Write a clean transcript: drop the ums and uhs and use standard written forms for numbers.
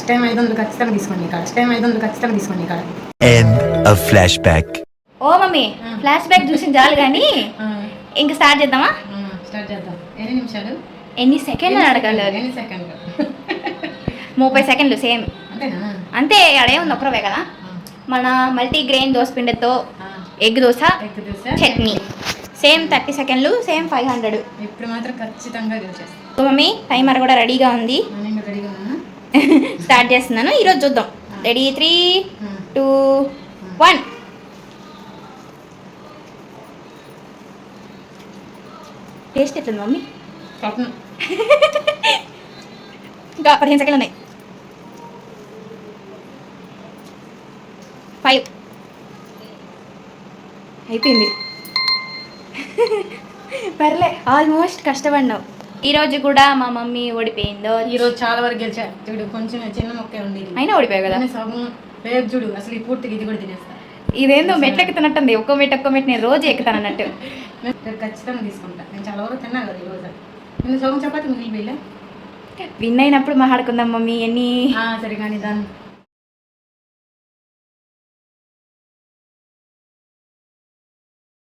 Time 500 ఖచ్చితంగా తీసుకోండి ఇక్కడ. టైం 500 ఖచ్చితంగా తీసుకోండి ఇక్కడ. End of flashback. ఓ మమ్మీ ఫ్లాష్ బ్యాక్ చూసి చాలు కానీ ఇంకా స్టార్ట్ చేద్దామా? స్టార్ట్ చేద్దాం. ఎన్ని నిమిషాలు? ఎన్ని సెకండ్లు అడగాలి? ఎన్ని సెకండ్లు? 30 సెకండ్లు సేమ్ అంతేనా? అంతే. అడేముంది ఒక్కరవే కదా. మన మల్టీగ్రెయిన్ దోశ పిండితో ఎగ్ దోశ చట్నీ సేమ్ 30 సెకండ్లు సేమ్ 500. ఇప్పుడు మాత్రం ఖచ్చితంగా చేస్తాను. సో మమ్మీ టైమర్ కూడా రెడీగా ఉంది. నేను రెడీగా ఉన్నా. స్టార్ట్ చేస్తున్నాను. ఈరోజు చూద్దాం. రెడీ 3, 2, 1. టేస్ట్ ఎట్లుంది మమ్మీ? ఇంకా 15 సెకండ్లు ఉన్నాయి. 5 అయిపోయింది. పర్లే ఆల్మోస్ట్ కష్టపడినావు. ఈరోజు కూడా మా మమ్మీ ఓడిపోయిందో. ఈరోజు చాలా వరకు గెలిచా. చూడు కొంచెం చిన్న మొక్కే ఉంది. అయినా ఓడిపోయావు కదా. సగం రేపు చూడు అసలు ఈ పూర్తిగా ఇది కూడా తినేస్తా. ఇదేందో మెట్లు ఎక్కుతున్నట్టుంది. ఒక్కో మెట్టు నేను రోజు ఎక్కుతాను అన్నట్టు. ఖచ్చితంగా తీసుకుంటా. నేను చాలా వరకు తిన్నా కదా ఈరోజు. నేను సగం చపాతి మిగిలిపోయిలే. విన్ అయినప్పుడు మాట్లాడుకుందాం మమ్మీ. ఎన్ని సరే కానీ దాన్ని